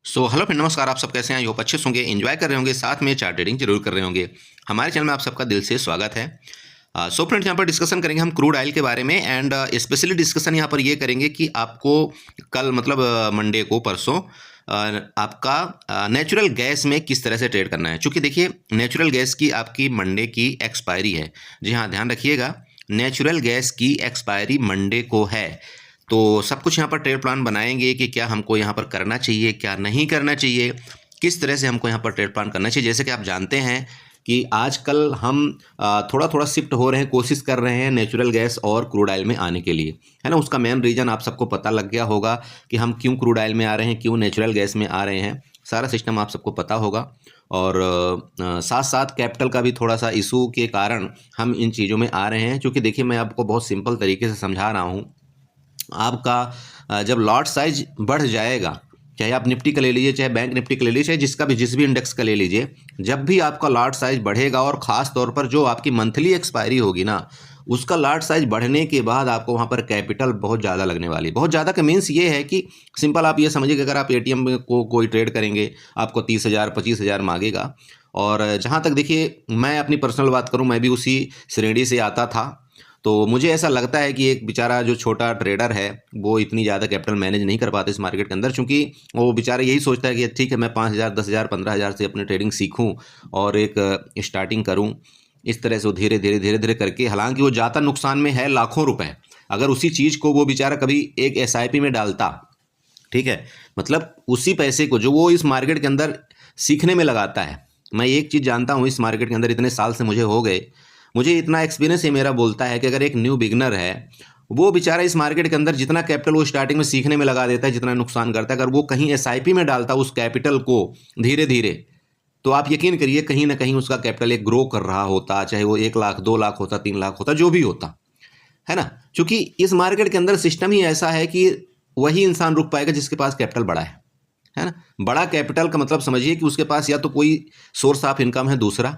Hello friend, नमस्कार। आप सब कैसे हैं? आई होप अच्छे से होंगे, एंजॉय कर रहे होंगे, साथ में चार्ट ट्रेडिंग जरूर कर रहे होंगे। हमारे चैनल में आप सबका दिल से स्वागत है। फ्रेंड्स, यहाँ पर डिस्कशन करेंगे हम क्रूड ऑयल के बारे में एंड स्पेशली डिस्कशन यहाँ पर ये करेंगे कि आपको कल मतलब मंडे को परसों आपका नेचुरल गैस में किस तरह से ट्रेड करना है। चूँकि देखिए, नेचुरल गैस की आपकी मंडे की एक्सपायरी है। जी हाँ, ध्यान रखिएगा, नेचुरल गैस की एक्सपायरी मंडे को है। तो सब कुछ यहाँ पर ट्रेड प्लान बनाएंगे कि क्या हमको यहाँ पर करना चाहिए, क्या नहीं करना चाहिए, किस तरह से हमको यहाँ पर ट्रेड प्लान करना चाहिए। जैसे कि आप जानते हैं कि आजकल हम थोड़ा थोड़ा शिफ्ट हो रहे हैं, कोशिश कर रहे हैं नेचुरल गैस और क्रूड ऑयल में आने के लिए, है ना। उसका मेन रीज़न आप सबको पता लग गया होगा कि हम क्यों क्रूड ऑयल में आ रहे हैं, क्यों नेचुरल गैस में आ रहे हैं। सारा सिस्टम आप सबको पता होगा। और साथ साथ कैपिटल का भी थोड़ा सा इशू के कारण हम इन चीज़ों में आ रहे हैं। क्योंकि देखिए, मैं आपको बहुत सिंपल तरीके से समझा रहा हूँ। आपका जब लॉट साइज बढ़ जाएगा, चाहे आप निफ्टी का ले लीजिए, चाहे बैंक निफ्टी का ले लीजिए, चाहे जिस भी इंडेक्स का ले लीजिए, जब भी आपका लॉट साइज बढ़ेगा और ख़ास तौर पर जो आपकी मंथली एक्सपायरी होगी ना, उसका लॉट साइज बढ़ने के बाद आपको वहाँ पर कैपिटल बहुत ज़्यादा लगने वाली है। बहुत ज़्यादा का मीन्स ये है कि सिंपल आप ये समझिए कि अगर आप एटीएम को कोई ट्रेड करेंगे, आपको 30,000 25,000 मांगेगा। और जहाँ तक देखिए, मैं अपनी पर्सनल बात करूँ, मैं भी उसी श्रेणी से आता था। तो मुझे ऐसा लगता है कि एक बेचारा जो छोटा ट्रेडर है, वो इतनी ज़्यादा कैपिटल मैनेज नहीं कर पाता इस मार्केट के अंदर। चूँकि वो बेचारा यही सोचता है कि ठीक है, मैं 5,000 10,000 15,000 से अपनी ट्रेडिंग सीखूं और एक स्टार्टिंग करूं। इस तरह से वो धीरे धीरे धीरे धीरे करके, हालांकि वो ज़्यादा नुकसान में है, लाखों रुपए। अगर उसी चीज़ को वो बेचारा कभी एक एसआईपी में डालता, ठीक है, मतलब उसी पैसे को जो वो इस मार्केट के अंदर सीखने में लगाता है। मैं एक चीज़ जानता हूँ, इस मार्केट के अंदर इतने साल से मुझे हो गए, मुझे इतना एक्सपीरियंस ये मेरा बोलता है कि अगर एक न्यू बिगनर है, वो बेचारा इस मार्केट के अंदर जितना कैपिटल वो स्टार्टिंग में सीखने में लगा देता है, जितना नुकसान करता है, अगर वो कहीं एसआईपी में डालता उस कैपिटल को धीरे धीरे, तो आप यकीन करिए कहीं ना कहीं उसका कैपिटल एक ग्रो कर रहा होता, चाहे वो 1 लाख 2 लाख होता, 3 लाख होता, जो भी होता, है ना। क्योंकि इस मार्केट के अंदर सिस्टम ही ऐसा है कि वही इंसान रुक पाएगा जिसके पास कैपिटल बड़ा है ना। बड़ा कैपिटल का मतलब समझिए कि उसके पास या तो कोई सोर्स ऑफ इनकम है दूसरा,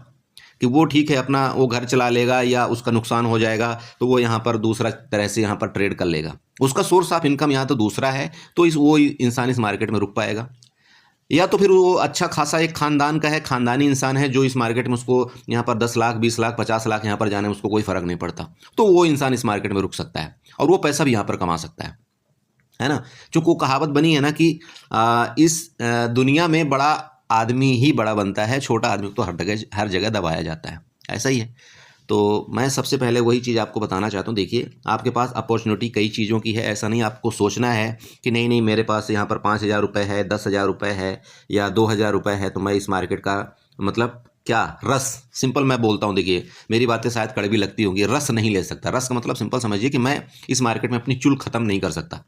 कि वो ठीक है अपना वो घर चला लेगा, या उसका नुकसान हो जाएगा तो वो यहाँ पर दूसरा तरह से यहाँ पर ट्रेड कर लेगा, उसका सोर्स ऑफ इनकम यहाँ तो दूसरा है, तो वो इंसान इस मार्केट में रुक पाएगा। या तो फिर वो अच्छा खासा एक खानदान का है, खानदानी इंसान है, जो इस मार्केट में उसको यहाँ पर 10 लाख 20 लाख 50 लाख यहाँ पर जाने में उसको कोई फ़र्क नहीं पड़ता, तो वो इंसान इस मार्केट में रुक सकता है और वो पैसा भी यहाँ पर कमा सकता है ना। चूँकि वो कहावत बनी है ना कि इस दुनिया में बड़ा आदमी ही बड़ा बनता है, छोटा आदमी को तो हर जगह दबाया जाता है। ऐसा ही है। तो मैं सबसे पहले वही चीज़ आपको बताना चाहता हूँ। देखिए, आपके पास अपॉर्चुनिटी कई चीज़ों की है। ऐसा नहीं आपको सोचना है कि नहीं नहीं मेरे पास यहाँ पर 5,000 रुपये है, 10,000 रुपये है या 2,000 रुपये है, तो मैं इस मार्केट का मतलब क्या रस, सिंपल मैं बोलता हूँ, देखिए मेरी बातें शायद कड़वी लगती होंगी, रस नहीं ले सकता। रस का मतलब सिंपल समझिए कि मैं इस मार्केट में अपनी चुल ख़त्म नहीं कर सकता।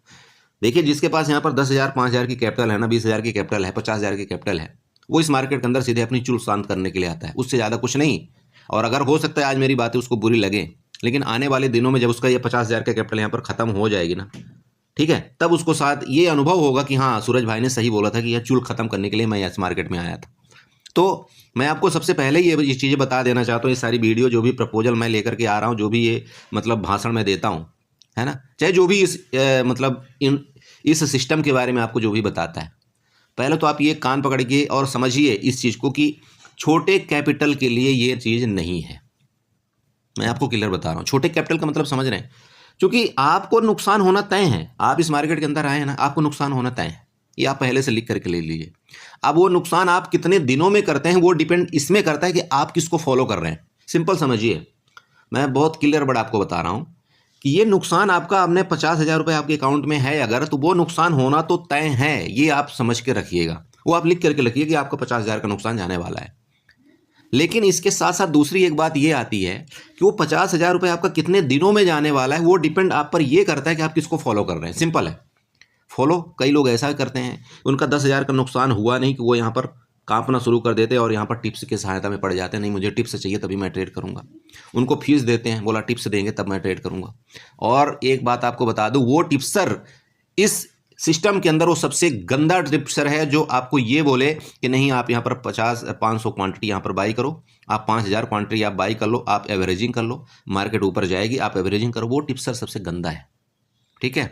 देखिए, जिसके पास यहाँ पर 10,000 5,000 की कैपिटल है ना, 20,000 की कैपिटल है, 50,000 की कैपिटल है, वो इस मार्केट के अंदर सीधे अपनी चुल शांत करने के लिए आता है, उससे ज़्यादा कुछ नहीं। और अगर हो सकता है आज मेरी बातें उसको बुरी लगे, लेकिन आने वाले दिनों में जब उसका ये 50,000 का कैपिटल यहाँ पर ख़त्म हो जाएगी ना, ठीक है, तब उसको साथ ये अनुभव होगा कि हाँ, सूरज भाई ने सही बोला था कि यह चुल ख़त्म करने के लिए मैं इस मार्केट में आया था। तो मैं आपको सबसे पहले ये चीज़ें बता देना चाहता हूँ। ये सारी वीडियो जो भी प्रपोजल मैं लेकर के आ रहा हूँ, जो भी ये मतलब भाषण मैं देता हूँ, है ना, चाहे जो भी मतलब इस सिस्टम के बारे में आपको जो भी बताता है, पहले तो आप ये कान पकड़ के और समझिए इस चीज़ को कि छोटे कैपिटल के लिए ये चीज़ नहीं है। मैं आपको क्लियर बता रहा हूँ, छोटे कैपिटल का मतलब समझ रहे हैं। क्योंकि आपको नुकसान होना तय है, आप इस मार्केट के अंदर आए हैं ना, आपको नुकसान होना तय है, ये आप पहले से लिख करके ले लीजिए। अब वो नुकसान आप कितने दिनों में करते हैं, वो डिपेंड इसमें करता है कि आप किसको फॉलो कर रहे हैं। सिंपल समझिए, मैं बहुत क्लियर बट आपको बता रहा हूँ कि ये नुकसान आपका, आपने 50,000 रुपये आपके अकाउंट में है अगर, तो वो नुकसान होना तो तय है, ये आप समझ के रखिएगा। वो आप लिख करके रखिए कि आपका 50,000 का नुकसान जाने वाला है। लेकिन इसके साथ साथ दूसरी एक बात ये आती है कि वो 50,000 रुपये आपका कितने दिनों में जाने वाला है, वो डिपेंड आप पर ये करता है कि आप किसको फॉलो कर रहे हैं। सिंपल है। फॉलो कई लोग ऐसा करते हैं, उनका 10,000 का नुकसान हुआ नहीं कि वो यहाँ पर कांपना शुरू कर देते हैं और यहाँ पर टिप्स की सहायता में पड़ जाते हैं। नहीं, मुझे टिप्स चाहिए तभी मैं ट्रेड करूँगा। उनको फीस देते हैं, बोला टिप्स देंगे तब मैं ट्रेड करूँगा। और एक बात आपको बता दूँ, वो टिप्सर इस सिस्टम के अंदर वो सबसे गंदा टिप्सर है, जो आपको ये बोले कि नहीं आप यहाँ पर 500 क्वांटिटी यहाँ पर बाई करो, आप 5,000 क्वांटिटी आप बाई कर लो, आप एवरेजिंग कर लो, मार्केट ऊपर जाएगी, आप एवरेजिंग करो। वो टिप्सर सबसे गंदा है, ठीक है।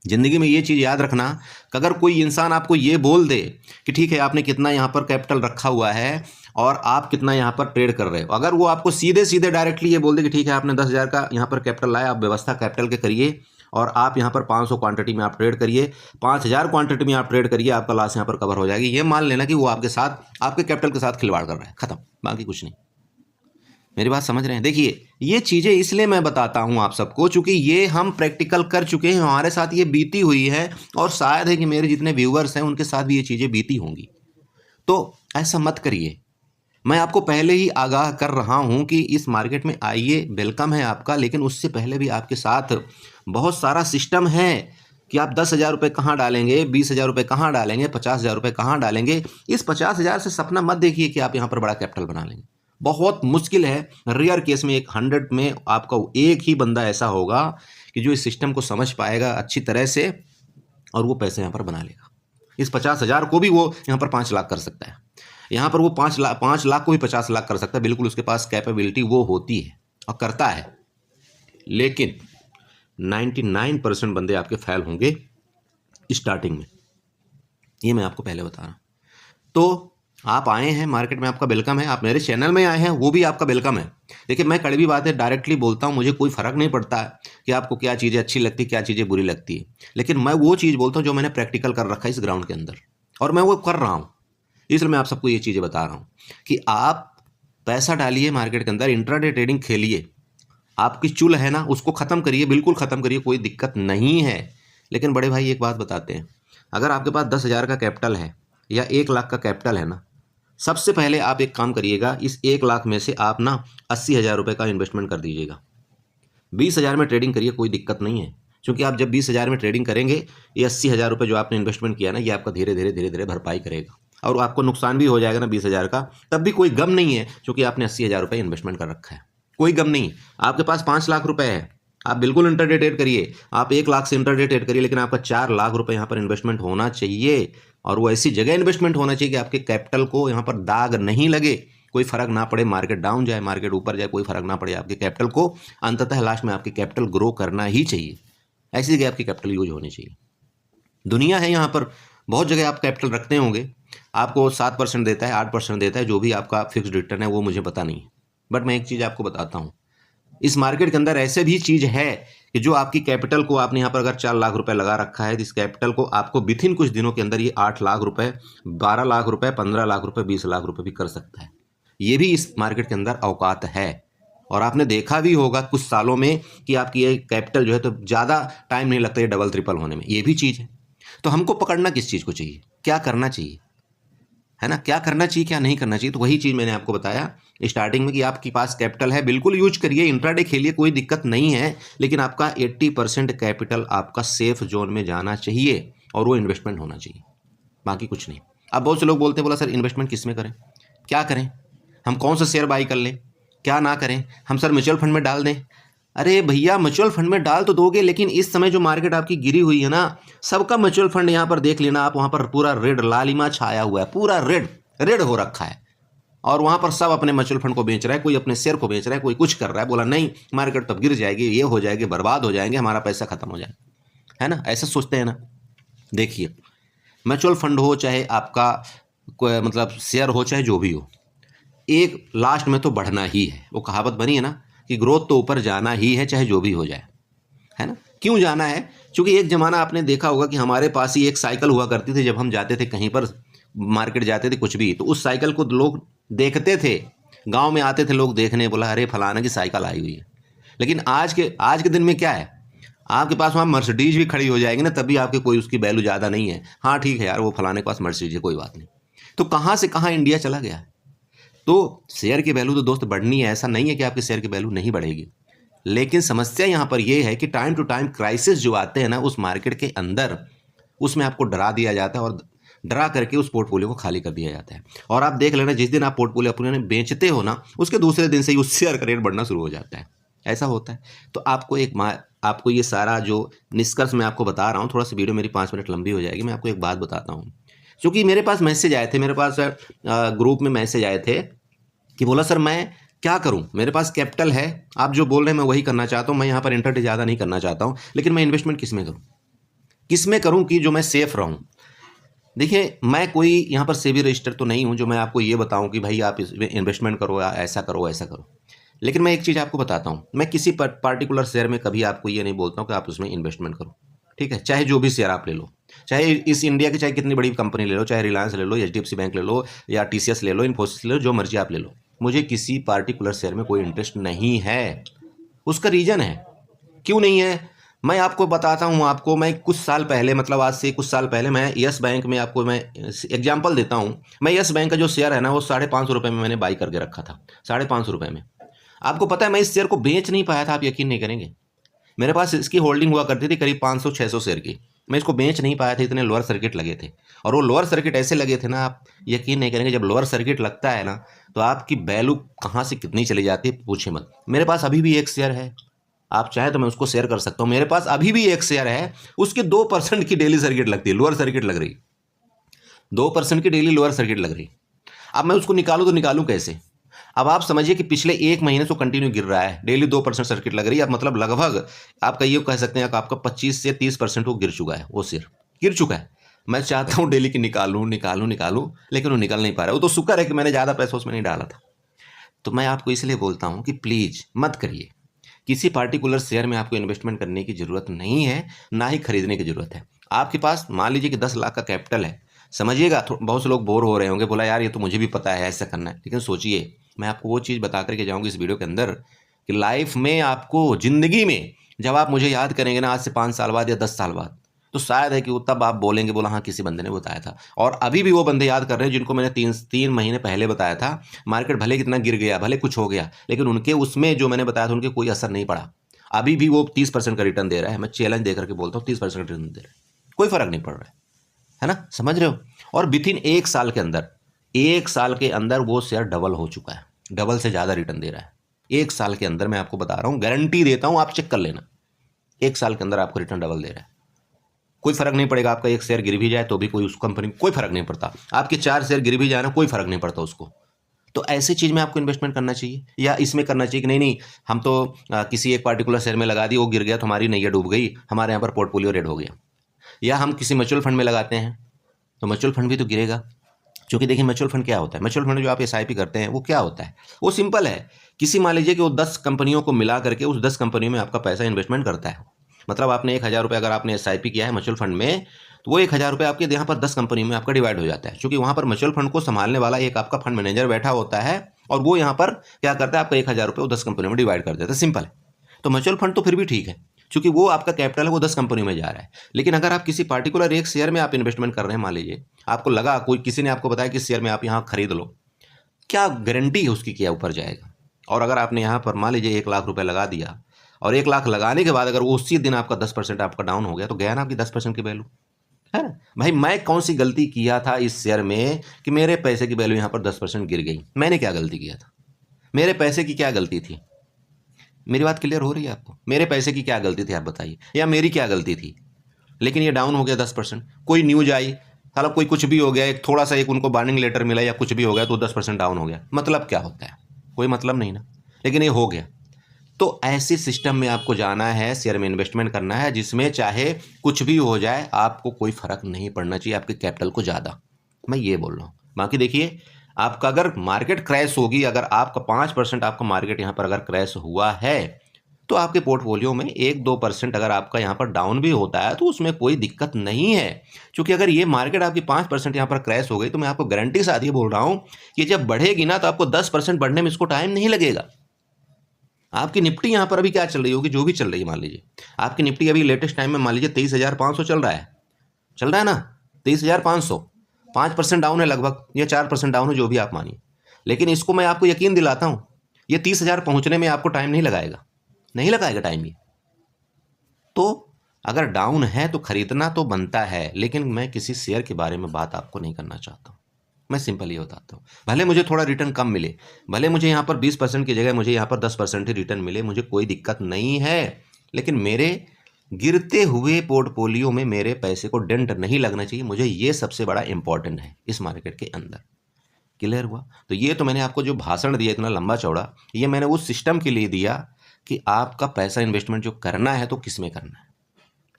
ज़िंदगी में ये चीज़ याद रखना कि अगर कोई इंसान आपको ये बोल दे कि ठीक है आपने कितना यहाँ पर कैपिटल रखा हुआ है और आप कितना यहाँ पर ट्रेड कर रहे हो, अगर वो आपको सीधे सीधे डायरेक्टली ये बोल दे कि ठीक है आपने 10,000 का यहाँ पर कैपिटल लाया, आप व्यवस्था कैपिटल के करिए और आप यहाँ पर 500 क्वांटिटी में आप ट्रेड करिए, 5,000 क्वांटिटी में आप ट्रेड करिए, आपका लॉस यहाँ पर कवर हो जाएगी, ये मान लेना कि वो आपके साथ आपके कैपिटल के साथ खिलवाड़ कर रहा है, खत्म, बाकी कुछ नहीं। मेरी बात समझ रहे हैं? देखिए ये चीज़ें इसलिए मैं बताता हूँ आप सबको चूँकि ये हम प्रैक्टिकल कर चुके हैं, हमारे साथ ये बीती हुई है और शायद है कि मेरे जितने व्यूअर्स हैं उनके साथ भी ये चीज़ें बीती होंगी। तो ऐसा मत करिए, मैं आपको पहले ही आगाह कर रहा हूं कि इस मार्केट में आइए, वेलकम है आपका, लेकिन उससे पहले भी आपके साथ बहुत सारा सिस्टम है कि आप 10,000 रुपये कहाँ डालेंगे, 20,000 रुपये कहाँ डालेंगे, 50,000 रुपये कहाँ डालेंगे। इस 50,000 से सपना मत देखिए कि आप यहाँ पर बड़ा कैपिटल बना लेंगे, बहुत मुश्किल है। रेयर केस में 100 में आपका एक ही बंदा ऐसा होगा कि जो इस सिस्टम को समझ पाएगा अच्छी तरह से और वो पैसे यहाँ पर बना लेगा। इस 50,000 को भी वो यहाँ पर 5 लाख कर सकता है, यहाँ पर वो 5 लाख को भी 50 लाख कर सकता है, बिल्कुल उसके पास कैपेबिलिटी वो होती है और करता है। लेकिन 99% बंदे आपके फेल होंगे स्टार्टिंग में, ये मैं आपको पहले बता रहा हूँ। तो आप आए हैं मार्केट में, आपका वेलकम है, आप मेरे चैनल में आए हैं, वो भी आपका वेलकम है। देखिए मैं कड़वी बातें डायरेक्टली बोलता हूँ, मुझे कोई फ़र्क नहीं पड़ता कि आपको क्या चीज़ें अच्छी लगती क्या चीज़ें बुरी लगती है, लेकिन मैं वो चीज़ बोलता हूँ जो मैंने प्रैक्टिकल कर रखा है इस ग्राउंड के अंदर, और मैं वो कर रहा हूँ। इसलिए मैं आप सबको ये चीज़ें बता रहा हूँ कि आप पैसा डालिए मार्केट के अंदर, इंट्राडे ट्रेडिंग खेलिए, आपकी चुल है ना उसको ख़त्म करिए, बिल्कुल ख़त्म करिए, कोई दिक्कत नहीं है। लेकिन बड़े भाई एक बात बताते हैं, अगर आपके पास 10,000 का कैपिटल है या 1 लाख का कैपिटल है ना, सबसे पहले आप एक काम करिएगा, इस 1 लाख में से आप ना 80,000 रुपये का इन्वेस्टमेंट कर दीजिएगा। 20,000 में ट्रेडिंग करिए, कोई दिक्कत नहीं है, क्योंकि आप जब 20,000 में ट्रेडिंग करेंगे ये 80,000 रुपये जो आपने इन्वेस्टमेंट किया ना, ये आपका धीरे धीरे भरपाई करेगा और आपको नुकसान भी हो जाएगा ना 20,000 का, तब भी कोई गम नहीं है, क्योंकि आपने 80,000 रुपये इन्वेस्टमेंट कर रखा है, कोई गम नहीं। आपके पास 5 लाख रुपए है, आप बिल्कुल इंटरडे ट्रेड करिए, आप 1 लाख से इंटरडे ट्रेड करिए, लेकिन आपका 4 लाख रुपए यहाँ पर इन्वेस्टमेंट होना चाहिए, और वो ऐसी जगह इन्वेस्टमेंट होना चाहिए कि आपके कैपिटल को यहाँ पर दाग नहीं लगे, कोई फर्क ना पड़े, मार्केट डाउन जाए मार्केट ऊपर जाए, कोई फर्क ना पड़े, आपके कैपिटल को अंततः लास्ट में आपके कैपिटल ग्रो करना ही चाहिए, ऐसी जगह आपकी कैपिटल यूज होनी चाहिए। दुनिया है यहाँ पर, बहुत जगह आप कैपिटल रखते होंगे, आपको 7% देता है, 8% देता है, जो भी आपका फिक्स्ड रिटर्न है वो मुझे पता नहीं है, बट मैं एक चीज़ आपको बताता हूँ, इस मार्केट के अंदर ऐसे भी चीज़ है कि जो आपकी कैपिटल को आपने यहाँ पर अगर 4 लाख रुपए लगा रखा है, इस कैपिटल को आपको विथिन कुछ दिनों के अंदर ये 8 लाख रुपए, 12 लाख रुपए, 15 लाख रुपए, 20 लाख रुपए भी कर सकता है। ये भी इस मार्केट के अंदर औकात है, और आपने देखा भी होगा कुछ सालों में कि आपकी ये कैपिटल जो है तो ज़्यादा टाइम नहीं लगता ये डबल ट्रिपल होने में, ये भी चीज़ है। तो हमको पकड़ना किस चीज़ को चाहिए, क्या करना चाहिए, है ना, क्या करना चाहिए क्या नहीं करना चाहिए। तो वही चीज़ मैंने आपको बताया स्टार्टिंग में कि आपके पास कैपिटल है, बिल्कुल यूज करिए, इंट्राडे खेलिए, कोई दिक्कत नहीं है, लेकिन आपका 80% कैपिटल आपका सेफ जोन में जाना चाहिए और वो इन्वेस्टमेंट होना चाहिए, बाकी कुछ नहीं। अब बहुत से लोग बोलते हैं, बोला सर इन्वेस्टमेंट किस में करें, क्या करें, हम कौन सा शेयर बाई कर लें, क्या ना करें, हम सर म्यूचुअल फंड में डाल दें। अरे भैया म्यूचुअल फंड में डाल तो दोगे, लेकिन इस समय जो मार्केट आपकी गिरी हुई है ना, सबका म्यूचुअल फंड यहाँ पर देख लेना आप, वहाँ पर पूरा रेड लालिमा छाया हुआ है, पूरा रेड हो रखा है, और वहाँ पर सब अपने म्यूचुअल फंड को बेच रहा है, कोई अपने शेयर को बेच रहा है, कोई कुछ कर रहा है, बोला नहीं मार्केट तब गिर जाएगी, ये हो जाएगी, बर्बाद हो जाएंगे, हमारा पैसा खत्म हो जाएगा, है ना, ऐसा सोचते हैं ना। देखिए म्यूचुअल फंड हो चाहे आपका मतलब शेयर हो चाहे जो भी हो, एक लास्ट में तो बढ़ना ही है, वो कहावत बनी है ना कि ग्रोथ तो ऊपर जाना ही है चाहे जो भी हो जाए, है ना। क्यों जाना है, क्योंकि एक ज़माना आपने देखा होगा कि हमारे पास ही एक साइकिल हुआ करती थी, जब हम जाते थे कहीं पर मार्केट जाते थे कुछ भी, तो उस साइकिल को लोग देखते थे, गांव में आते थे लोग देखने, बोला अरे फलाना की साइकिल आई हुई है। लेकिन आज के दिन में क्या है, आपके पास वहाँ मर्सिडीज भी खड़ी हो जाएगी ना, तभी आपके कोई उसकी वैल्यू ज़्यादा नहीं है। हाँ ठीक है यार, वो फलाने के पास मर्सिडीज है, कोई बात नहीं। तो कहाँ से कहाँ इंडिया चला गया है। तो शेयर की वैल्यू तो दोस्त बढ़नी है, ऐसा नहीं है कि आपके शेयर की वैल्यू नहीं बढ़ेगी, लेकिन समस्या यहाँ पर यह है कि टाइम टू टाइम क्राइसिस जो आते हैं ना उस मार्केट के अंदर, उसमें आपको डरा दिया जाता है और डरा करके उस पोर्टफोलियो को खाली कर दिया जाता है। और आप देख लेना, जिस दिन आप पोर्टफोलियो अपने बेचते हो ना, उसके दूसरे दिन से ही उस शेयर का रेट बढ़ना शुरू हो जाता है, ऐसा होता है। तो आपको ये सारा जो निष्कर्ष मैं आपको बता रहा हूँ, थोड़ा सा वीडियो मेरी 5 मिनट लंबी हो जाएगी, मैं आपको एक बात बताता हूँ। क्योंकि मेरे पास मैसेज आए थे, मेरे पास ग्रुप में मैसेज आए थे कि बोला सर मैं क्या करूं, मेरे पास कैपिटल है, आप जो बोल रहे हैं मैं वही करना चाहता हूं, मैं यहाँ पर इंटरडे ज़्यादा नहीं करना चाहता हूं, लेकिन मैं इन्वेस्टमेंट किस में करूं। किस में करूँ कि जो मैं सेफ रहूँ। देखिए, मैं कोई यहाँ पर सेबी रजिस्टर तो नहीं हूँ जो मैं आपको ये बताऊँ कि भाई आप इसमें इन्वेस्टमेंट करो या ऐसा करो वैसा करो। लेकिन मैं एक चीज़ आपको बताता हूँ, मैं किसी पार्टिकुलर शेयर में कभी आपको ये नहीं बोलता हूँ कि आप उसमें इन्वेस्टमेंट करो, ठीक है? चाहे जो भी शेयर आप ले लो, चाहे इस इंडिया की चाहे कितनी बड़ी कंपनी ले लो, चाहे रिलायंस ले लो, एचडीएफसी बैंक ले लो या टीसीएस ले लो, इन्फोसिस ले लो, जो मर्जी आप ले लो। मुझे किसी पार्टिकुलर शेयर में कोई इंटरेस्ट नहीं है। उसका रीज़न है, क्यों नहीं है? मैं आपको बताता हूँ। आपको मैं कुछ साल पहले, मतलब आज से कुछ साल पहले, मैं यस बैंक में आपको मैं एग्जांपल देता हूँ। मैं यस बैंक का जो शेयर है ना, वो 550 रुपये में मैंने बाई करके रखा था, 550 रुपये में। आपको पता है मैं इस शेयर को बेच नहीं पाया था, आप यकीन नहीं करेंगे। मेरे पास इसकी होल्डिंग हुआ करती थी करीब 500-600 शेयर की। मैं इसको बेच नहीं पाया था, इतने लोअर सर्किट लगे थे। और वो लोअर सर्किट ऐसे लगे थे ना, आप यकीन नहीं करेंगे, जब लोअर सर्किट लगता है ना तो आपकी वैल्यू कहाँ से कितनी चली जाती है पूछे मत। मेरे पास अभी भी एक शेयर है, आप चाहे तो मैं उसको शेयर कर सकता हूँ। मेरे पास अभी भी एक शेयर है, उसकी 2% की डेली सर्किट लगती है, लोअर सर्किट लग रही, 2% की डेली लोअर सर्किट लग रही। अब मैं उसको निकालूँ तो निकालूँ कैसे? अब आप समझिए कि पिछले 1 महीने से कंटिन्यू गिर रहा है, डेली 2% सर्किट लग रही है। अब मतलब लगभग आप ये कह सकते हैं कि आपका 25 से 30% वो गिर चुका है, वो शेयर गिर चुका है। मैं चाहता हूँ डेली की निकालूँ, लेकिन वो निकल नहीं पा रहा है। वो तो शुक्र है कि मैंने ज़्यादा पैसा उसमें नहीं डाला था। तो मैं आपको इसलिए बोलता हूँ कि प्लीज़ मत करिए। किसी पार्टिकुलर शेयर में आपको इन्वेस्टमेंट करने की ज़रूरत नहीं है, ना ही खरीदने की ज़रूरत है। आपके पास मान लीजिए कि 10 लाख का कैपिटल है, समझिएगा। बहुत से लोग बोर हो रहे होंगे, बोला यार ये तो मुझे भी पता है ऐसा करना है। लेकिन सोचिए, मैं आपको वो चीज़ बता करके जाऊँगी इस वीडियो के अंदर कि लाइफ में आपको, ज़िंदगी में जब आप मुझे याद करेंगे ना आज से 5 साल बाद या 10 साल बाद, तो शायद है कि वो तब आप बोलेंगे, बोला हाँ किसी बंदे ने बताया था। और अभी भी वो बंदे याद कर रहे हैं जिनको मैंने 3 महीने पहले बताया था। मार्केट भले कितना गिर गया, भले कुछ हो गया, लेकिन उनके उसमें जो मैंने बताया था उनके कोई असर नहीं पड़ा। अभी भी वो 30% का रिटर्न दे रहा है। मैं चैलेंज दे करके बोलता हूँ 30% रिटर्न दे रहा है, कोई फर्क नहीं पड़ रहा है ना? समझ रहे हो? और विथिन 1 साल के अंदर, 1 साल के अंदर वो शेयर डबल हो चुका है, डबल से ज़्यादा रिटर्न दे रहा है। 1 साल के अंदर मैं आपको बता रहा हूँ, गारंटी देता हूँ, आप चेक कर लेना। 1 साल के अंदर आपको रिटर्न डबल दे रहा है। कोई फर्क नहीं पड़ेगा, आपका एक शेयर गिर भी जाए तो भी कोई उस कंपनी कोई फर्क नहीं पड़ता। आपके 4 शेयर गिर भी जाए ना, कोई फर्क नहीं पड़ता उसको। तो ऐसी चीज़ में आपको इन्वेस्टमेंट करना चाहिए, या इसमें करना चाहिए कि नहीं नहीं हम तो किसी एक पार्टिकुलर शेयर में लगा दी, वो गिर गया तो हमारी नैया डूब गई, हमारे यहाँ पर पोर्टफोलियो रेड हो गया। या हम किसी म्यूचुअल फंड में लगाते हैं तो म्यूचुअल फंड भी तो गिरेगा। क्योंकि देखिए म्यूचुअल फंड क्या होता है, म्यूचुअल फंड जो आप एसआईपी करते हैं वो क्या होता है, वो सिंपल है। किसी मान लीजिए कि वो 10 कंपनियों को मिला करके उस 10 कंपनियों में आपका पैसा इन्वेस्टमेंट करता है। मतलब आपने 1,000 रुपये अगर आपने एसआईपी किया है म्यूचुअल फंड में, तो वो 1,000 रुपये आपके यहाँ पर 10 कंपनी में आपका डिवाइड हो जाता है। क्योंकि वहाँ पर म्यूचुअल फंड को संभालने वाला एक आपका फंड मैनेजर बैठा होता है, और वो यहाँ पर क्या करता है, आपका 1,000 रुपये वो 10 कंपनियों में डिवाइड कर देता है। सिंपल है। तो म्यूचुअल फंड तो फिर भी ठीक है, क्योंकि वो आपका कैपिटल है वो 10 कंपनियों में जा रहा है। लेकिन अगर आप किसी पार्टिकुलर एक शेयर में आप इन्वेस्टमेंट कर रहे हैं, मान लीजिए आपको लगा, कोई किसी ने आपको बताया कि शेयर में आप यहाँ खरीद लो, क्या गारंटी है उसकी क्या ऊपर जाएगा? और अगर आपने यहाँ पर मान लीजिए 1 लाख रुपए लगा दिया, और 1 लाख लगाने के बाद अगर वो उसी दिन आपका 10% आपका डाउन हो गया, तो गया ना आपकी 10% की वैल्यू, है ना? भाई मैं कौन सी गलती किया था इस शेयर में कि मेरे पैसे की वैल्यू यहाँ पर 10% गिर गई? मैंने क्या गलती किया था? मेरे पैसे की क्या गलती थी? मेरी बात क्लियर हो रही है आपको? मेरे पैसे की क्या गलती थी आप बताइए, या मेरी क्या गलती थी? लेकिन ये डाउन हो गया 10%। कोई न्यूज आई, साला कोई कुछ भी हो गया, एक थोड़ा सा एक उनको वार्निंग लेटर मिला या कुछ भी हो गया तो 10% डाउन हो गया। मतलब क्या होता है? कोई मतलब नहीं ना। लेकिन ये हो गया। तो ऐसे सिस्टम में आपको जाना है, शेयर में इन्वेस्टमेंट करना है जिसमें चाहे कुछ भी हो जाए आपको कोई फर्क नहीं पड़ना चाहिए आपके कैपिटल को ज़्यादा। मैं ये बोल रहा हूँ। बाकी देखिए, आपका अगर मार्केट क्रैश होगी, अगर आपका 5% आपका मार्केट यहाँ पर अगर क्रैश हुआ है, तो आपके पोर्टफोलियो में 1-2% अगर आपका यहाँ पर डाउन भी होता है तो उसमें कोई दिक्कत नहीं है। क्योंकि अगर ये मार्केट आपकी 5% यहाँ पर क्रैश हो गई, तो मैं आपको गारंटी के साथ ये बोल रहा हूँ कि जब बढ़ेगी ना तो आपको 10% बढ़ने में इसको टाइम नहीं लगेगा। आपकी निफ्टी यहाँ पर अभी क्या चल रही होगी, जो भी चल रही है, मान लीजिए आपकी निफ्टी अभी लेटेस्ट टाइम में मान लीजिए 23,500 चल रहा है ना, 23,500, 5% डाउन है लगभग, या 4% डाउन है, जो भी आप मानिए। लेकिन इसको मैं आपको यकीन दिलाता हूँ, ये 30,000 पहुँचने में आपको टाइम नहीं लगाएगा टाइम ये। तो अगर डाउन है तो खरीदना तो बनता है, लेकिन मैं किसी शेयर के बारे में बात आपको नहीं करना चाहता हूँ। मैं सिंपल ये बताता हूँ, भले मुझे थोड़ा रिटर्न कम मिले, भले मुझे यहाँ पर 20% की जगह मुझे यहाँ पर 10% ही रिटर्न मिले, मुझे कोई दिक्कत नहीं है। लेकिन मेरे गिरते हुए पोर्टफोलियो में मेरे पैसे को डेंट नहीं लगना चाहिए। मुझे ये सबसे बड़ा इंपॉर्टेंट है इस मार्केट के अंदर। क्लियर हुआ? तो ये तो मैंने आपको जो भाषण दिया इतना लंबा चौड़ा, ये मैंने उस सिस्टम के लिए दिया कि आपका पैसा इन्वेस्टमेंट जो करना है तो किस में करना है।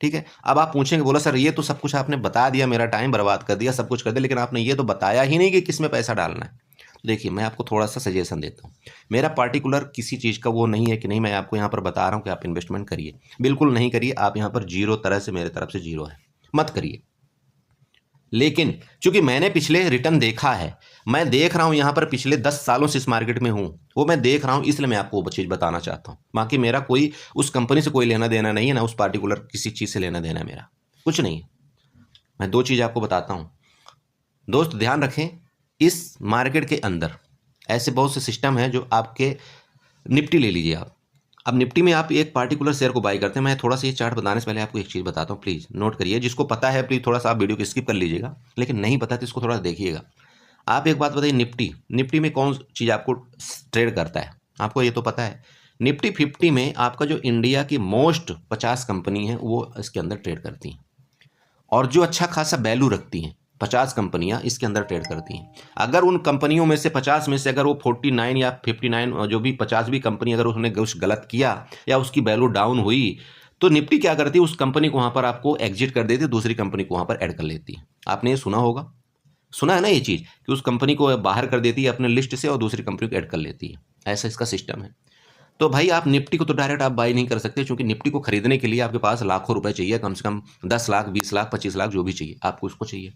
ठीक है। अब आप पूछेंगे, बोला सर ये तो सब कुछ आपने बता दिया, मेरा टाइम बर्बाद कर दिया, सब कुछ कर दिया, लेकिन आपने ये तो बताया ही नहीं कि किस में पैसा डालना है। तो देखिए मैं आपको थोड़ा सा सजेशन देता हूँ। मेरा पार्टिकुलर किसी चीज़ का वो नहीं है कि नहीं मैं आपको यहाँ पर बता रहा हूँ कि आप इन्वेस्टमेंट करिए, बिल्कुल नहीं करिए। आप यहाँ पर जीरो तरह से, मेरे तरफ से जीरो है, मत करिए। लेकिन चूंकि मैंने पिछले रिटर्न देखा है, मैं देख रहा हूं यहां पर पिछले 10 सालों से इस मार्केट में हूं, वो मैं देख रहा हूं, इसलिए मैं आपको वो चीज़ बताना चाहता हूं। बाकी मेरा कोई उस कंपनी से कोई लेना देना नहीं है, ना उस पार्टिकुलर किसी चीज़ से लेना देना है, मेरा कुछ नहीं है। मैं दो चीज़ आपको बताता हूं दोस्त, ध्यान रखें। इस मार्केट के अंदर ऐसे बहुत से सिस्टम हैं जो आपके, निफ्टी ले लीजिए आप। अब निफ्टी में आप एक पार्टिकुलर शेयर को बाई करते हैं। मैं थोड़ा सा ये चार्ट बताने से पहले आपको एक चीज़ बताता हूँ, प्लीज़ नोट करिए। जिसको पता है प्लीज़ थोड़ा सा आप वीडियो को स्किप कर लीजिएगा, लेकिन नहीं पता तो इसको थोड़ा देखिएगा। आप एक बात बताइए, निफ्टी में कौन चीज़ आपको ट्रेड करता है? आपको ये तो पता है, निफ्टी 50 में आपका जो इंडिया की मोस्ट 50 कंपनी है वो इसके अंदर ट्रेड करती हैं, और जो अच्छा खासा वैल्यू रखती हैं 50 कंपनियां इसके अंदर ट्रेड करती हैं। अगर उन कंपनियों में से 50 में से अगर वो 49 या 59 जो भी 50 भी कंपनी अगर उसने कुछ गलत किया या उसकी वैल्यू डाउन हुई, तो निफ्टी क्या करती है, उस कंपनी को वहाँ पर आपको एग्जिट कर देती है, दूसरी कंपनी को वहाँ पर ऐड कर लेती है। आपने ये सुना होगा, सुना है ना ये चीज़, कि उस कंपनी को बाहर कर देती है अपने लिस्ट से और दूसरी कंपनी को ऐड कर लेती है। ऐसा इसका सिस्टम है। तो भाई आप निफ्टी को तो डायरेक्ट आप बाई नहीं कर सकते, क्योंकि निफ्टी को खरीदने के लिए आपके पास लाखों रुपए चाहिए, कम से कम 10 लाख, 20 लाख, 25 लाख, जो भी चाहिए आपको उसको चाहिए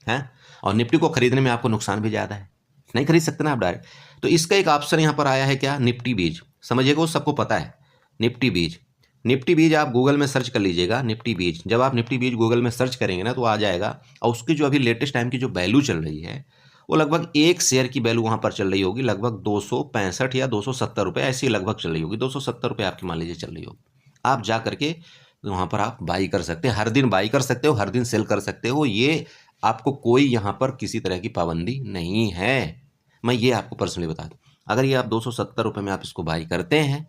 है। और निफ्टी को खरीदने में आपको नुकसान भी ज़्यादा है, नहीं खरीद सकते ना आप डायरेक्ट। तो इसका एक ऑप्शन यहाँ पर आया है, क्या, निफ्टी बीज। समझिएगा, वो सबको पता है निफ्टी बीज। निफ्टी बीज आप गूगल में सर्च कर लीजिएगा, निफ्टी बीज। जब आप निफ्टी बीज गूगल में सर्च करेंगे ना तो आ जाएगा, और उसकी जो अभी लेटेस्ट टाइम की जो वैल्यू चल रही है वो लगभग एक शेयर की वैल्यू वहाँ पर चल रही होगी लगभग 265 या 270 रुपये, ऐसी लगभग चल रही होगी। 270 रुपये आपकी मान लीजिए चल रही होगी। आप जा करके वहाँ पर आप बाई कर सकते हैं, हर दिन बाई कर सकते हो, हर दिन सेल कर सकते हो। ये आपको कोई यहाँ पर किसी तरह की पाबंदी नहीं है। मैं ये आपको पर्सनली बता दूँ, अगर ये आप 270 रुपये में आप इसको बाई करते हैं,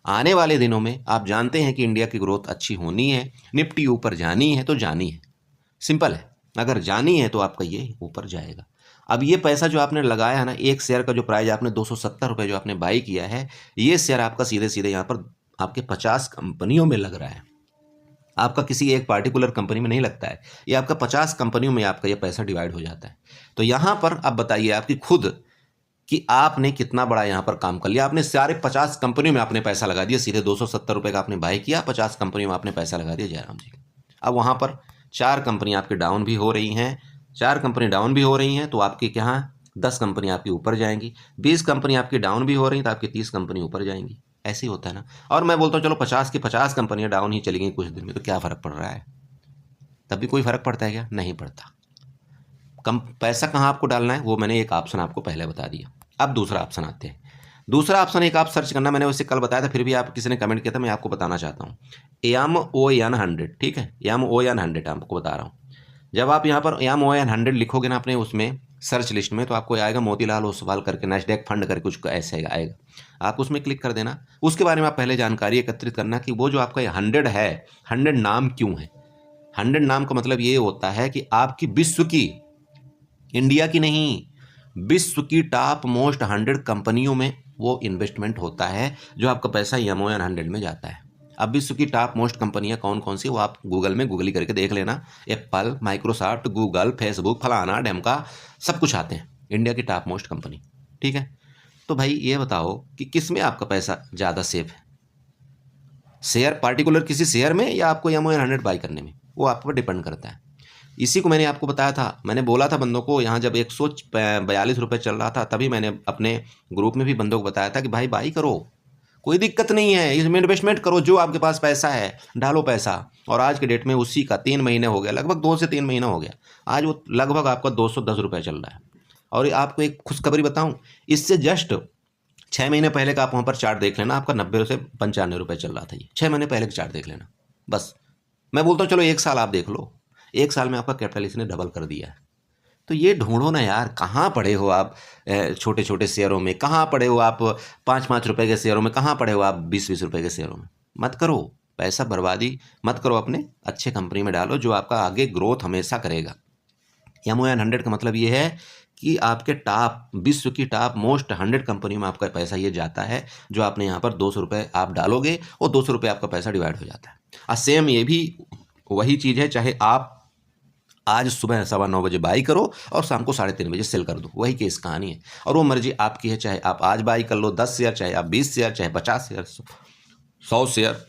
आने वाले दिनों में आप जानते हैं कि इंडिया की ग्रोथ अच्छी होनी है, निफ्टी ऊपर जानी है तो जानी है, सिंपल है। अगर जानी है तो आपका ये ऊपर जाएगा। अब ये पैसा जो आपने लगाया है ना, एक शेयर का जो प्राइस आपने 270 रुपये जो आपने बाई किया है, ये शेयर आपका सीधे सीधे यहाँ पर आपके 50 कंपनियों में लग रहा है, आपका किसी एक पार्टिकुलर कंपनी में नहीं लगता है। ये आपका 50 कंपनियों में आपका ये पैसा डिवाइड हो जाता है। तो यहाँ पर आप बताइए आपकी खुद कि आपने कितना बड़ा यहाँ पर काम कर लिया। आपने सारे 50 कंपनियों में आपने पैसा लगा दिया, सीधे 270 रुपये का आपने बाई किया, 50 कंपनियों में आपने पैसा लगा दिया, जयराम जी। अब वहाँ पर 4 कंपनी आपकी डाउन भी हो रही हैं, 4 कंपनी डाउन भी हो रही हैं, तो आपकी क्या, 10 कंपनी आपकी ऊपर जाएंगी। 20 कंपनी आपकी डाउन भी हो रही हैं तो आपकी 30 कंपनी ऊपर जाएंगी। ऐसे ही होता है ना। और मैं बोलता हूँ चलो 50 की 50 कंपनियां डाउन ही चली गई कुछ दिन में, तो क्या फ़र्क पड़ रहा है? तब भी कोई फ़र्क पड़ता है क्या? नहीं पड़ता। कम पैसा कहाँ आपको डालना है वो मैंने एक ऑप्शन आपको पहले बता दिया। अब दूसरा ऑप्शन आते हैं। दूसरा ऑप्शन एक आप सर्च करना, मैंने वैसे कल बताया था, फिर भी आप किसी ने कमेंट किया था, मैं आपको बताना चाहता हूँ। YAMON100, ठीक है, YAMON100 आपको बता रहा हूँ। जब आप यहाँ पर YAMON100 लिखोगे ना अपने उसमें सर्च लिस्ट में, तो आपको आएगा मोतीलाल ओसवाल करके, नेस्डेक फंड करके कुछ ऐसे आएगा, आप उसमें क्लिक कर देना। उसके बारे में आप पहले जानकारी एकत्रित करना कि वो जो आपका 100 है, 100 नाम क्यों है। 100 नाम का मतलब ये होता है कि आपकी विश्व की, इंडिया की नहीं, विश्व की टॉप मोस्ट 100 कंपनियों में वो इन्वेस्टमेंट होता है, जो आपका पैसा YAMON100 में जाता है। अब विश्व की टॉप मोस्ट कंपनियां कौन कौन सी, वो आप गूगल में गूगली करके देख लेना। एप्पल, माइक्रोसॉफ्ट, गूगल, फेसबुक, फलाना ढेमका, सब कुछ आते हैं, इंडिया की टॉप मोस्ट कंपनी, ठीक है। तो भाई ये बताओ कि किस में आपका पैसा ज़्यादा सेफ है, शेयर, पार्टिकुलर किसी शेयर में, या आपको YAMON100 बाई करने में, वो आप पर डिपेंड करता है। इसी को मैंने आपको बताया था, मैंने बोला था बंदों को, यहाँ जब 142 रुपये चल रहा था, तभी मैंने अपने ग्रुप में भी बंदों को बताया था कि भाई बाई करो, कोई दिक्कत नहीं है, इसमें इन्वेस्टमेंट करो, जो आपके पास पैसा है डालो पैसा। और आज के डेट में उसी का 3 महीने हो गया, लगभग 2 से 3 महीना हो गया, आज वो लगभग आपका 210 रुपये चल रहा है। और आपको एक खुशखबरी बताऊं, इससे जस्ट 6 महीने पहले का आप वहाँ पर चार्ट देख लेना, आपका 90 से 95 रुपये चल रहा था। ये 6 महीने पहले का चार्ट देख लेना बस। मैं बोलता हूँ चलो 1 साल आप देख लो, 1 साल में आपका कैपिटल इसने डबल कर दिया है। तो ये ढूंढो ना यार, कहाँ पड़े हो आप छोटे छोटे शेयरों में, कहाँ पड़े हो आप 5-5 रुपये के शेयरों में, कहाँ पड़े हो आप 20-20 रुपये के शेयरों में। मत करो, पैसा बर्बादी मत करो, अपने अच्छे कंपनी में डालो जो आपका आगे ग्रोथ हमेशा करेगा। YAMON100 का मतलब ये है कि आपके टॉप विश्व की टॉप मोस्ट 100 कंपनी में आपका पैसा ये जाता है, जो आपने यहाँ पर 200 रुपये आप डालोगे और 200 रुपये आपका पैसा डिवाइड हो जाता है। सेम ये भी वही चीज़ है, चाहे आप आज सुबह 9:15 बजे बाई करो और शाम को 3:30 बजे सेल कर दो, वही केस कहानी है। और वो मर्जी आपकी है, चाहे आप आज बाई कर लो 10 शेयर, चाहे आप 20 शेयर, चाहे 50 शेयर, 100 शेयर,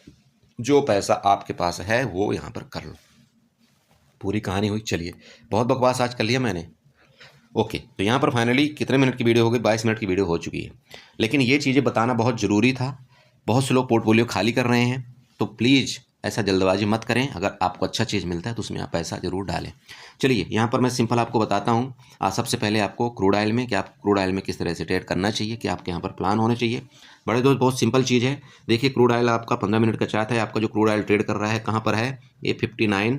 जो पैसा आपके पास है वो यहाँ पर कर लो। पूरी कहानी हुई। चलिए, बहुत बकवास आज कर लिया मैंने। ओके, तो यहाँ पर फाइनली कितने मिनट की वीडियो हो गई? 22 मिनट की वीडियो हो चुकी है। लेकिन ये चीज़ें बताना बहुत ज़रूरी था। बहुत से लोग पोर्टफोलियो खाली कर रहे हैं, तो प्लीज़ ऐसा जल्दबाजी मत करें। अगर आपको अच्छा चीज़ मिलता है तो उसमें आप पैसा ज़रूर डालें। चलिए, यहाँ पर मैं सिंपल आपको बताता हूँ। सबसे पहले आपको क्रूड ऑयल में, कि आप क्रूड ऑयल में किस तरह से ट्रेड करना चाहिए, कि आपके यहाँ पर प्लान होने चाहिए। बड़े दोस्त, बहुत सिंपल चीज़ है। देखिए, क्रूड ऑयल आपका 15 मिनट का चार्ट है। आपका जो क्रूड ऑयल ट्रेड कर रहा है कहाँ पर है? ये 59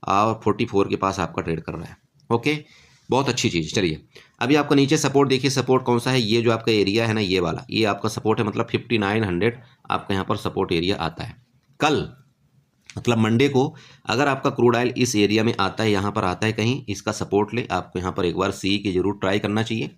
और 44 के पास आपका ट्रेड कर रहा है। ओके, बहुत अच्छी चीज़। चलिए, अभी आपका नीचे सपोर्ट देखिए, सपोर्ट कौन सा है? ये जो आपका एरिया है ना, ये वाला, ये आपका सपोर्ट है। मतलब 5900 आपका यहाँ पर सपोर्ट एरिया आता है। कल मतलब मंडे को अगर आपका क्रूड ऑयल इस एरिया में आता है, यहाँ पर आता है कहीं, इसका सपोर्ट ले, आपको यहाँ पर एक बार सी की जरूर ट्राई करना चाहिए।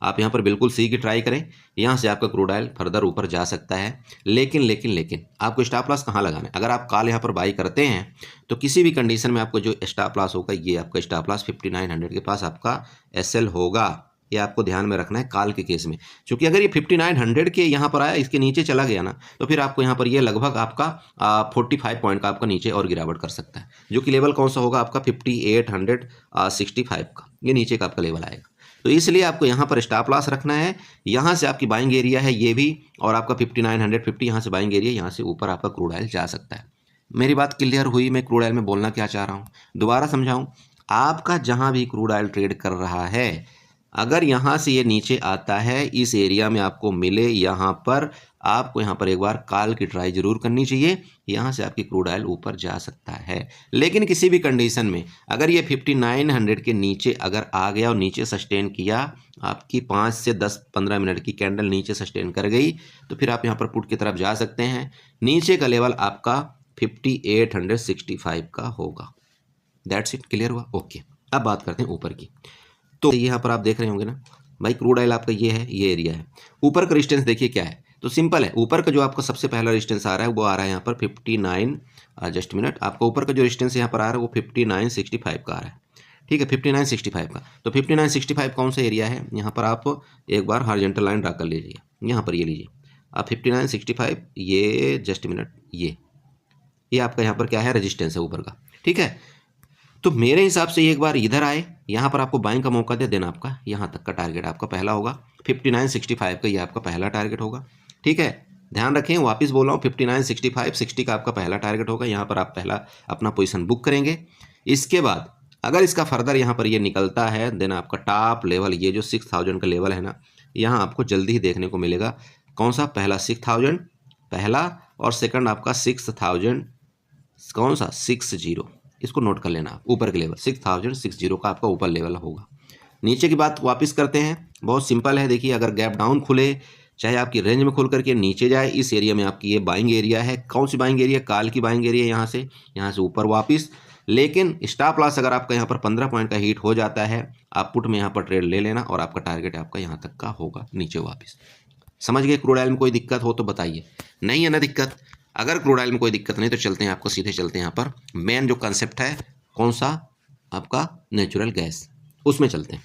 आप यहाँ पर बिल्कुल सी की ट्राई करें। यहाँ से आपका क्रूड ऑयल फर्दर ऊपर जा सकता है। लेकिन आपको स्टॉप लॉस कहाँ लगाना है? अगर आप कल यहाँ पर बाई करते हैं तो किसी भी कंडीशन में आपको जो स्टॉप लॉस होगा, ये आपका स्टॉप लॉस 5900 के पास आपका SL होगा। ये आपको ध्यान में रखना है काल के केस में, क्योंकि अगर ये 5900 के यहाँ पर आया, इसके नीचे चला गया ना, तो फिर आपको यहाँ पर ये लगभग आपका 45 पॉइंट का आपका नीचे और गिरावट कर सकता है, जो कि लेवल कौन सा होगा? आपका 5865 का, ये नीचे का आपका लेवल आएगा। तो इसलिए आपको यहाँ पर स्टॉप लॉस रखना है। यहाँ से आपकी बाइंग एरिया है ये भी, और आपका 5950 यहाँ से बाइंग एरिया, यहाँ से ऊपर आपका क्रूड ऑयल जा सकता है। मेरी बात क्लियर हुई? मैं क्रूड ऑयल में बोलना क्या चाह रहा हूँ, दोबारा समझाऊँ। आपका जहाँ भी क्रूड ऑयल ट्रेड कर रहा है, अगर यहाँ से ये नीचे आता है, इस एरिया में आपको मिले, यहाँ पर आपको यहाँ पर एक बार कॉल की ट्राई जरूर करनी चाहिए। यहाँ से आपकी क्रूड ऑयल ऊपर जा सकता है। लेकिन किसी भी कंडीशन में अगर ये 5900 के नीचे अगर आ गया और नीचे सस्टेन किया, आपकी 5 से 10-15 मिनट की कैंडल नीचे सस्टेन कर गई, तो फिर आप यहाँ पर पुट की तरफ जा सकते हैं। नीचे का लेवल आपका 5865 का होगा। दैट्स इट, क्लियर हुआ? ओके, अब बात करते हैं ऊपर की। तो यहाँ पर आप देख रहे होंगे ना भाई, क्रूड ऑयल आपका ये है, ये एरिया है। ऊपर का रेजिस्टेंस देखिए क्या है, तो सिंपल है। ऊपर का जो आपका सबसे पहला रेजिस्टेंस आ रहा है वो आ रहा है यहाँ पर 59, जस्ट मिनट, आपका ऊपर का जो रेजिस्टेंस यहाँ पर आ रहा है वो 5965 का आ रहा है। ठीक है, 5965 का। तो 5965 कौन सा एरिया है? यहाँ पर आप एक बार हॉरिजॉन्टल लाइन ड्रा कर लीजिए, यहाँ पर ये लीजिए आप 5965, ये जस्ट मिनट, ये आपका यहाँ पर क्या है? रेजिस्टेंस है ऊपर का। ठीक है, तो मेरे हिसाब से एक बार इधर आए, यहाँ पर आपको बाइंग का मौका दे देना। आपका यहाँ तक का टारगेट आपका पहला होगा 5965 का, ये आपका पहला टारगेट होगा। ठीक है, ध्यान रखें, वापस बोल रहा हूँ, 5965 60 का आपका पहला टारगेट होगा। यहाँ पर आप पहला अपना पोजीशन बुक करेंगे। इसके बाद अगर इसका फर्दर यहाँ पर ये निकलता है, देन आपका टॉप लेवल, ये जो 6000 का लेवल है ना, यहाँ आपको जल्दी ही देखने को मिलेगा। कौन सा? पहला 6000 पहला, और सेकंड आपका 6000, कौन सा? 60, इसको नोट कर लेना आप। ऊपर के लेवल 6060 का आपका ऊपर लेवल होगा। नीचे की बात वापस करते हैं, बहुत सिंपल है। देखिए, अगर गैप डाउन खुले, चाहे आपकी रेंज में खुल करके नीचे जाए, इस एरिया में आपकी ये बाइंग एरिया है। कौन सी बाइंग एरिया? काल की बाइंग एरिया। यहाँ से ऊपर वापस। लेकिन स्टॉप लॉस अगर आपका यहाँ पर 15 पॉइंट का हिट हो जाता है, आप पुट में यहाँ पर ट्रेड ले लेना, और आपका टारगेट आपका यहाँ तक का होगा, नीचे वापस। समझ गए? क्रूड ऑयल में कोई दिक्कत हो तो बताइए। नहीं है ना दिक्कत? अगर क्रूड ऑयल में कोई दिक्कत नहीं तो चलते हैं, आपको सीधे चलते हैं यहाँ पर मेन जो कंसेप्ट है, कौन सा? आपका नेचुरल गैस, उसमें चलते हैं।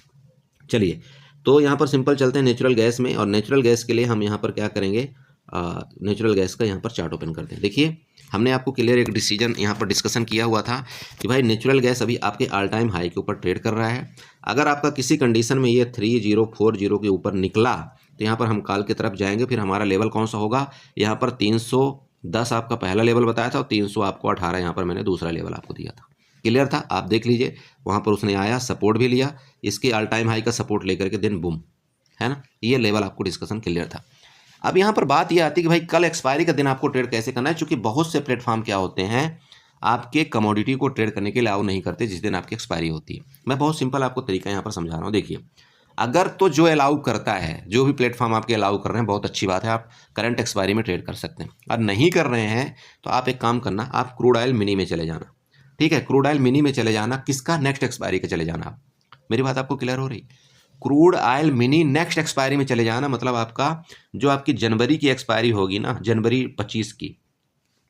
चलिए, तो यहाँ पर सिंपल चलते हैं नेचुरल गैस में। और नेचुरल गैस के लिए हम यहाँ पर क्या करेंगे? नेचुरल गैस का यहाँ पर चार्ट ओपन करते हैं। देखिए, हमने आपको क्लियर एक डिसीजन यहाँ पर डिस्कशन किया हुआ था कि भाई नेचुरल गैस अभी आपके ऑल टाइम हाई के ऊपर ट्रेड कर रहा है। अगर आपका किसी कंडीशन में ये 3040 के ऊपर निकला, तो यहाँ पर हम कॉल की तरफ जाएंगे। फिर हमारा लेवल कौन सा होगा? यहाँ पर 310 आपका पहला लेवल बताया था, और 300 आपको 18 यहाँ पर मैंने दूसरा लेवल आपको दिया था। क्लियर था? आप देख लीजिए, वहाँ पर उसने आया, सपोर्ट भी लिया, इसके ऑल टाइम हाई का सपोर्ट लेकर के दिन बूम, है ना, ये लेवल आपको डिस्कशन क्लियर था। अब यहाँ पर बात ये आती है कि भाई कल एक्सपायरी का दिन आपको ट्रेड कैसे करना है, क्योंकि बहुत से प्लेटफॉर्म क्या होते हैं, आपके कमोडिटी को ट्रेड करने के लिए अलाउ नहीं करते जिस दिन आपकी एक्सपायरी होती है। मैं बहुत सिंपल आपको तरीका यहाँ पर समझा रहा हूँ। देखिए, अगर तो जो अलाउ करता है, जो भी प्लेटफॉर्म आपके अलाउ कर रहे हैं, बहुत अच्छी बात है, आप करंट एक्सपायरी में ट्रेड कर सकते हैं। और नहीं कर रहे हैं तो आप एक काम करना, आप क्रूड ऑयल मिनी में चले जाना। ठीक है, क्रूड ऑयल मिनी में चले जाना, किसका? नेक्स्ट एक्सपायरी का चले जाना आप। मेरी बात आपको क्लियर हो रही? Crude oil mini next expiry में चले जाना, मतलब आपका जो आपकी जनवरी की एक्सपायरी होगी ना, जनवरी 25 की।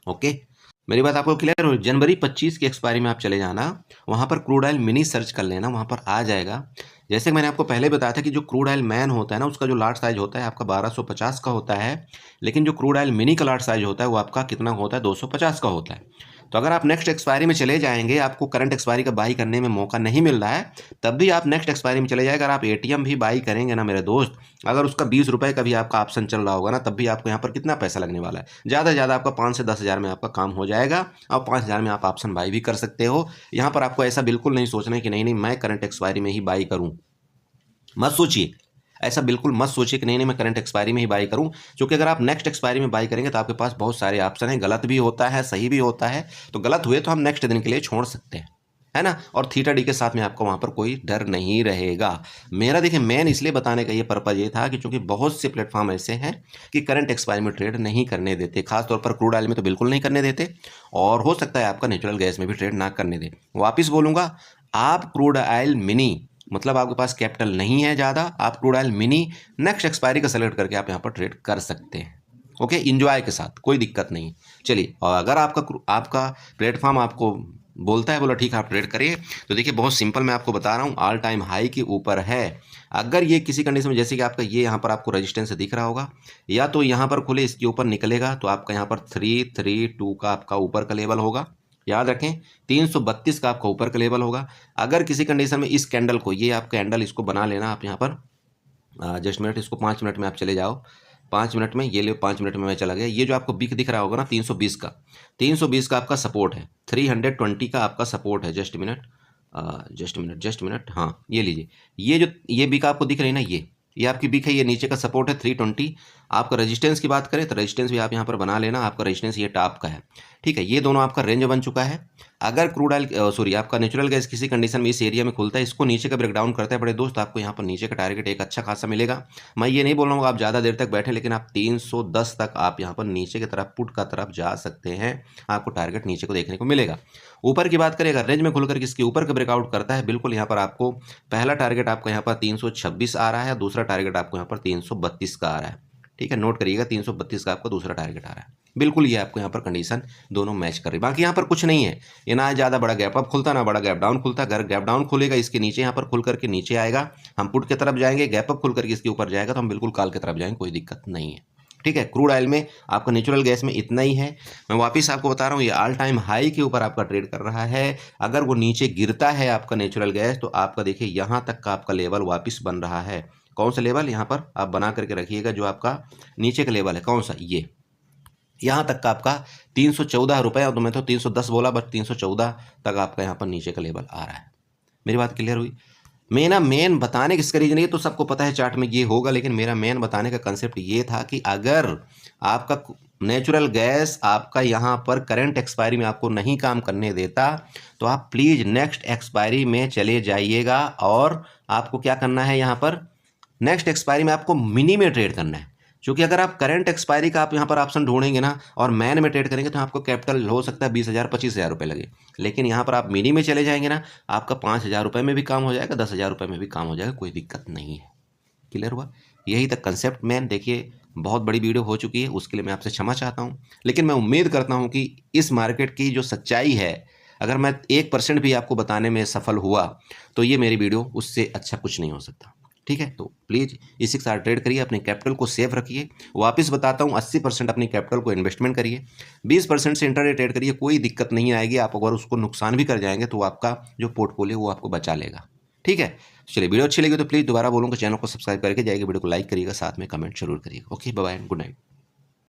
ओके, मेरी बात आपको क्लियर हो? जनवरी 25 की एक्सपायरी में आप चले जाना, वहाँ पर क्रूड ऑयल मिनी सर्च कर लेना, वहाँ पर आ जाएगा। जैसे मैंने आपको पहले बताया था कि जो क्रूड ऑयल मैन होता है ना, उसका जो लाट साइज होता है आपका 1250 का होता है, लेकिन जो क्रूड ऑयल मिनी का लाट साइज होता है वो आपका कितना होता है, 250 का होता है। तो अगर आप नेक्स्ट एक्सपायरी में चले जाएंगे, आपको करंट एक्सपायरी का बाई करने में मौका नहीं मिल रहा है, तब भी आप नेक्स्ट एक्सपायरी में चले जाए। अगर आप एटीएम भी बाई करेंगे ना मेरे दोस्त, अगर उसका 20 रुपये का भी आपका ऑप्शन चल रहा होगा ना, तब भी आपको यहाँ पर कितना पैसा लगने वाला है, ज़्यादा से ज़्यादा आपका 5 से 10 हज़ार में आपका काम हो जाएगा, और 5 हज़ार में आप ऑप्शन बाई भी कर सकते हो। यहाँ पर आपको ऐसा बिल्कुल नहीं सोचना है कि नहीं नहीं मैं करंट एक्सपायरी में ही बाई करूँ, मत सोचिए, ऐसा बिल्कुल मत सोचिए कि नहीं नहीं मैं करंट एक्सपायरी में ही बाई करूं, क्योंकि अगर आप नेक्स्ट एक्सपायरी में बाई करेंगे तो आपके पास बहुत सारे ऑप्शन हैं, गलत भी होता है सही भी होता है, तो गलत हुए तो हम नेक्स्ट दिन के लिए छोड़ सकते हैं, है ना। और थीटा डी के साथ में आपको वहां पर कोई डर नहीं रहेगा। मेरा देखिए मेन इसलिए बताने का ये पर्पज ये था कि चूंकि बहुत से प्लेटफॉर्म ऐसे हैं कि करंट एक्सपायरी में ट्रेड नहीं करने देते, खासतौर पर क्रूड ऑयल में तो बिल्कुल नहीं करने देते, और हो सकता है आपका नेचुरल गैस में भी ट्रेड ना करने दे। वापिस बोलूँगा, आप क्रूड ऑयल मिनी, मतलब आपके पास कैपिटल नहीं है ज़्यादा, आप crude oil mini next expiry का सेलेक्ट करके आप यहाँ पर ट्रेड कर सकते हैं। ओके, इंजॉय के साथ, कोई दिक्कत नहीं। चलिए, और अगर आपका प्लेटफॉर्म आपको बोलता है, बोला ठीक है आप ट्रेड करिए, तो देखिए बहुत सिंपल मैं आपको बता रहा हूँ, ऑल टाइम हाई के ऊपर है। अगर ये किसी कंडीशन में, जैसे कि आपका ये यहाँ पर आपको रेजिस्टेंस दिख रहा होगा, या तो यहाँ पर खुले इसके ऊपर निकलेगा तो आपका यहाँ पर 332 का आपका ऊपर का लेवल होगा, याद रखें 332 का आपका ऊपर का लेवल होगा। अगर किसी कंडीशन में इस कैंडल को, ये आपका कैंडल इसको बना लेना आप यहाँ पर, जस्ट मिनट, इसको 5 मिनट में आप चले जाओ, 5 मिनट में, ये ले 5 मिनट में मैं चला गया। ये जो आपको बिक दिख रहा होगा ना 320 का, 320 का आपका सपोर्ट है, 320 का आपका सपोर्ट है। जस्ट मिनट, हाँ ये लीजिए, ये बिक आपको दिख रही है ना, ये आपकी बिक है, ये नीचे का सपोर्ट है 320। आपका रेजिस्टेंस की बात करें तो रेजिस्टेंस भी आप यहाँ पर बना लेना, आपका रेजिस्टेंस ये टॉप का है, ठीक है। ये दोनों आपका रेंज बन चुका है। अगर क्रूड ऑयल आपका नेचुरल गैस किसी कंडीशन में इस एरिया में खुलता है, इसको नीचे का ब्रेकडाउन करता है बड़े दोस्त, आपको यहाँ पर नीचे का टारगेट एक अच्छा खासा मिलेगा। मैं ये नहीं बोल रहा हूँ आप ज़्यादा देर तक बैठे, लेकिन आप 310 तक आप यहाँ पर नीचे की तरफ, पुट का तरफ जा सकते हैं, आपको टारगेट नीचे को देखने को मिलेगा। ऊपर की बात करें, अगर रेंज में खुलकर किसके ऊपर का ब्रेकआउट करता है, बिल्कुल यहाँ पर आपको पहला टारगेट आपका यहाँ पर 326 आ रहा है, दूसरा टारगेट आपको यहाँ पर 332 का आ रहा है, ठीक है। नोट करिएगा, 332 का आपका दूसरा टारगेट आ रहा है, बिल्कुल ये आपको यहाँ पर कंडीशन दोनों मैच कर रही है। बाकी यहाँ पर कुछ नहीं है, ये ना ज़्यादा बड़ा गैप अप खुलता ना बड़ा गैप डाउन खुलता। अगर गैप डाउन खुलेगा इसके नीचे यहाँ पर खुल करके नीचे आएगा, हम पुट की तरफ जाएंगे, गैप अप खुल करके इसके ऊपर जाएगा तो हम बिल्कुल कॉल की तरफ जाएंगे, कोई दिक्कत नहीं है, ठीक है। क्रूड ऑयल में आपका नेचुरल गैस में इतना ही है। मैं वापस आपको बता रहा हूँ, ये ऑल टाइम हाई के ऊपर आपका ट्रेड कर रहा है। अगर वो नीचे गिरता है आपका नेचुरल गैस, तो आपका देखिए यहाँ तक का आपका लेवल वापस बन रहा है। कौन सा लेवल यहाँ पर आप बना करके रखिएगा, जो आपका नीचे का लेवल है कौन सा, ये यहाँ तक का आपका 314 रुपये, और मैं तो 310 बोला, बट 314 तक आपका यहाँ पर नीचे का लेवल आ रहा है। मेरी बात क्लियर हुई? मेन बताने किसका रीजन, ये तो सबको पता है चार्ट में ये होगा, लेकिन मेरा मेन बताने का कंसेप्ट ये था कि अगर आपका नेचुरल गैस आपका यहाँ पर करंट एक्सपायरी में आपको नहीं काम करने देता, तो आप प्लीज़ नेक्स्ट एक्सपायरी में चले जाइएगा, और आपको क्या करना है, यहाँ पर नेक्स्ट एक्सपायरी में आपको मिनी में ट्रेड करना है। क्योंकि अगर आप करंट एक्सपायरी का आप यहाँ पर ऑप्शन ढूंढेंगे ना और मैन में ट्रेड करेंगे, तो आपको कैपिटल हो सकता है 20,000 25,000 रुपये लगे, लेकिन यहाँ पर आप मिनी में चले जाएंगे ना, आपका 5,000 रुपये में भी काम हो जाएगा, 10,000 रुपये में भी काम हो जाएगा, कोई दिक्कत नहीं है। क्लियर हुआ? यही तक कंसेप्ट। मैन देखिए बहुत बड़ी वीडियो हो चुकी है, उसके लिए मैं आपसे क्षमा चाहता हूँ, लेकिन मैं उम्मीद करता हूँ कि इस मार्केट की जो सच्चाई है, अगर मैं 1% भी आपको बताने में सफल हुआ, तो ये मेरी वीडियो उससे अच्छा कुछ नहीं हो सकता, ठीक है। तो प्लीज़ इसी के साथ ट्रेड करिए, अपने कैपिटल को सेव रखिए। वापस बताता हूँ, 80% अपनी कैपिटल को इन्वेस्टमेंट करिए, 20% से इंटरडे ट्रेड करिए, कोई दिक्कत नहीं आएगी। आप अगर उसको नुकसान भी कर जाएंगे तो आपका जो पोर्टफोलियो वो आपको बचा लेगा, ठीक है। चलिए, वीडियो अच्छी लगी तो प्लीज़ दोबारा बोलूँगा, चैनल को सब्सक्राइब करके जाइए, वीडियो को लाइक करिएगा, साथ में कमेंट जरूर करिएगा। Okay, bye bye, good night.